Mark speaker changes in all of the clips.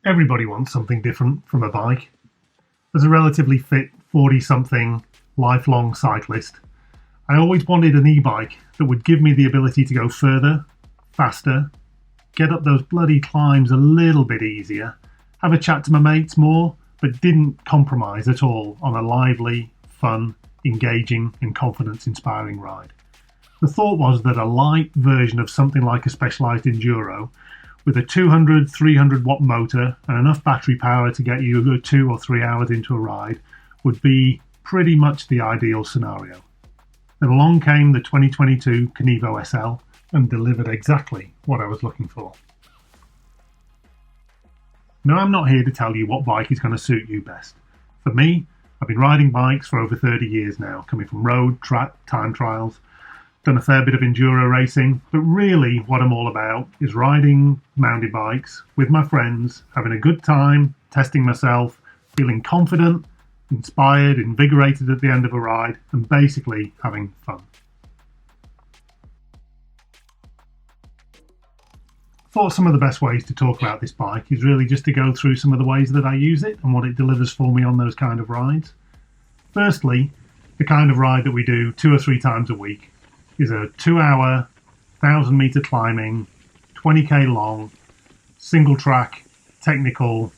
Speaker 1: Everybody wants something different from a bike. As a relatively fit 40-something lifelong cyclist, I always wanted an e-bike that would give me the ability to go further, faster, get up those bloody climbs a little bit easier, have a chat to my mates more, but didn't compromise at all on a lively, fun, engaging and confidence-inspiring ride. The thought was that a light version of something like a Specialized Enduro with a 200-300 watt motor and enough battery power to get you a good 2 or 3 hours into a ride would be pretty much the ideal scenario. Then along came the 2022 Kenevo SL and delivered exactly what I was looking for. Now, I'm not here to tell you what bike is going to suit you best. For me, I've been riding bikes for over 30 years now, coming from road, track, time trials, done a fair bit of enduro racing, but really what I'm all about is riding mountain bikes with my friends, having a good time, testing myself, feeling confident, inspired, invigorated at the end of a ride, and basically having fun. I thought some of the best ways to talk about this bike is really just to go through some of the ways that I use it and what it delivers for me on those kind of rides. Firstly, the kind of ride that we do 2 or 3 times a week is a 2-hour, 1,000-meter climbing, 20k long, single track, technical,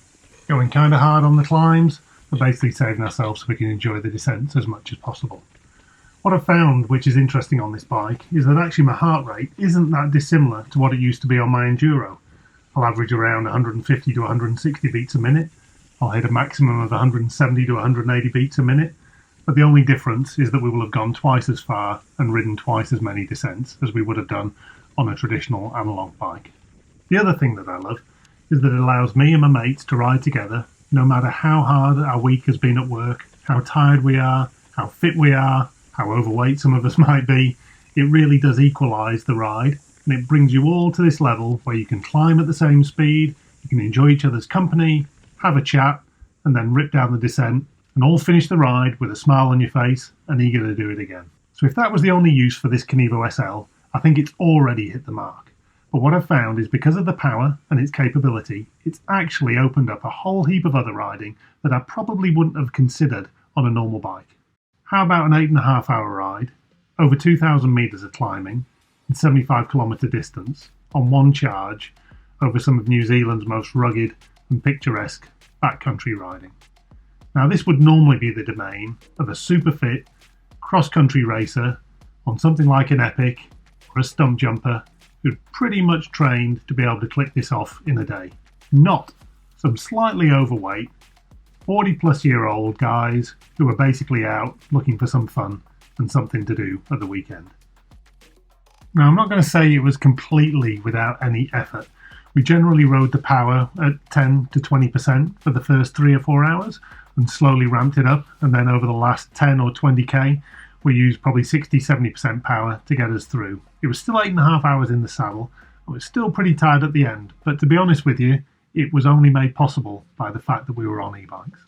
Speaker 1: going kind of hard on the climbs, but basically saving ourselves so we can enjoy the descents as much as possible. What I've found, which is interesting on this bike, is that actually my heart rate isn't that dissimilar to what it used to be on my Enduro. I'll average around 150 to 160 beats a minute. I'll hit a maximum of 170 to 180 beats a minute. But the only difference is that we will have gone twice as far and ridden twice as many descents as we would have done on a traditional analogue bike. The other thing that I love is that it allows me and my mates to ride together no matter how hard our week has been at work, how tired we are, how fit we are, how overweight some of us might be. It really does equalise the ride, and it brings you all to this level where you can climb at the same speed, you can enjoy each other's company, have a chat, and then rip down the descent and all finish the ride with a smile on your face and eager to do it again. So if that was the only use for this Kenevo SL, I think it's already hit the mark. But what I've found is because of the power and its capability, it's actually opened up a whole heap of other riding that I probably wouldn't have considered on a normal bike. How about an 8.5 hour ride, over 2,000 metres of climbing, and 75 kilometre distance, on one charge, over some of New Zealand's most rugged and picturesque backcountry riding? Now, this would normally be the domain of a super fit cross-country racer on something like an Epic or a stump jumper who'd pretty much trained to be able to click this off in a day. Not some slightly overweight 40-plus-year-old guys who are basically out looking for some fun and something to do at the weekend. Now, I'm not going to say it was completely without any effort. We generally rode the power at 10 to 20% for the first 3 or 4 hours and slowly ramped it up, and then over the last 10 or 20k we used probably 60-70% power to get us through. It was still 8.5 hours in the saddle. I was still pretty tired at the end, but to be honest with you, it was only made possible by the fact that we were on e-bikes.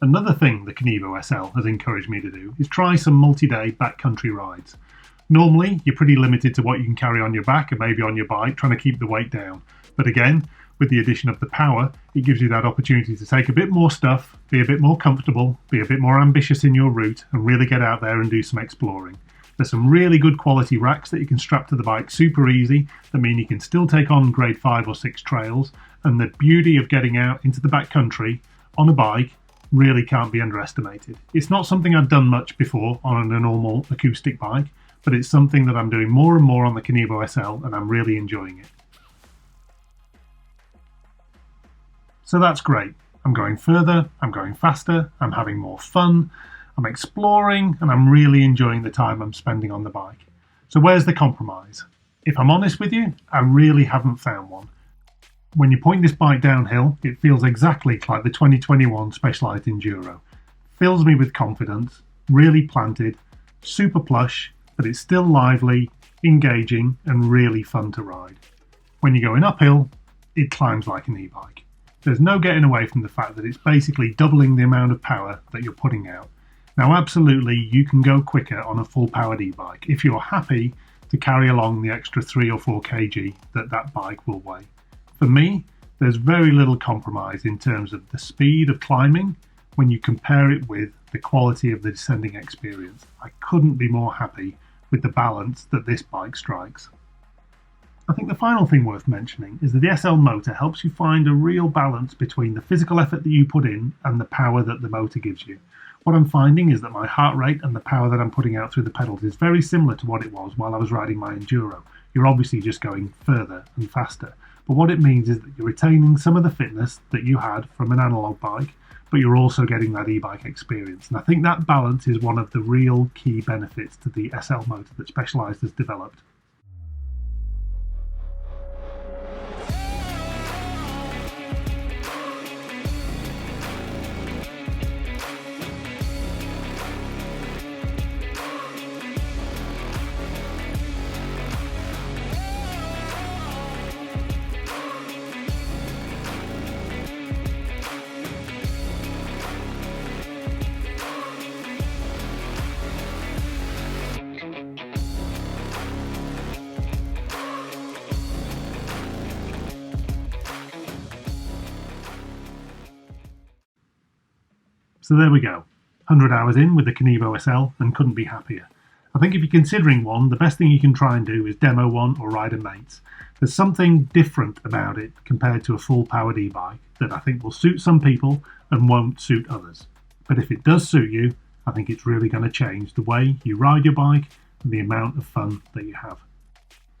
Speaker 1: Another thing the Kenevo SL has encouraged me to do is try some multi-day backcountry rides. Normally, you're pretty limited to what you can carry on your back and maybe on your bike, trying to keep the weight down. But again, with the addition of the power, it gives you that opportunity to take a bit more stuff, be a bit more comfortable, be a bit more ambitious in your route, and really get out there and do some exploring. There's some really good quality racks that you can strap to the bike super easy, that mean you can still take on grade 5 or 6 trails, and the beauty of getting out into the backcountry on a bike really can't be underestimated. It's not something I've done much before on a normal acoustic bike, but it's something that I'm doing more and more on the Kenevo SL, and I'm really enjoying it. So that's great. I'm going further, I'm going faster, I'm having more fun, I'm exploring, and I'm really enjoying the time I'm spending on the bike. So where's the compromise? If I'm honest with you, I really haven't found one. When you point this bike downhill, it feels exactly like the 2021 Specialized Enduro. Fills me with confidence, really planted, super plush, but it's still lively, engaging, and really fun to ride. When you're going uphill, it climbs like an e-bike. There's no getting away from the fact that it's basically doubling the amount of power that you're putting out. Now, absolutely, you can go quicker on a full-powered e-bike if you're happy to carry along the extra 3 or 4 kg that bike will weigh. For me, There's very little compromise in terms of the speed of climbing when you compare it with the quality of the descending experience. I couldn't be more happy with the balance that this bike strikes. I think the final thing worth mentioning is that the SL motor helps you find a real balance between the physical effort that you put in and the power that the motor gives you. What I'm finding is that my heart rate and the power that I'm putting out through the pedals is very similar to what it was while I was riding my Enduro. You're obviously just going further and faster, but what it means is that you're retaining some of the fitness that you had from an analog bike, but you're also getting that e-bike experience. And I think that balance is one of the real key benefits to the SL motor that Specialized has developed. So there we go, 100 hours in with the Kenevo SL and couldn't be happier. I think if you're considering one, the best thing you can try and do is demo one or ride a mate's. There's something different about it compared to a full powered e-bike that I think will suit some people and won't suit others. But if it does suit you, I think it's really going to change the way you ride your bike and the amount of fun that you have.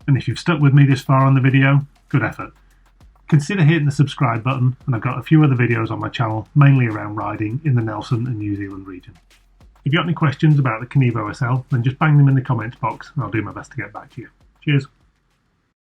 Speaker 1: And if you've stuck with me this far on the video, good effort. Consider hitting the subscribe button, and I've got a few other videos on my channel, mainly around riding in the Nelson and New Zealand region. If you've got any questions about the Kenevo SL, then just bang them in the comments box and I'll do my best to get back to you. Cheers.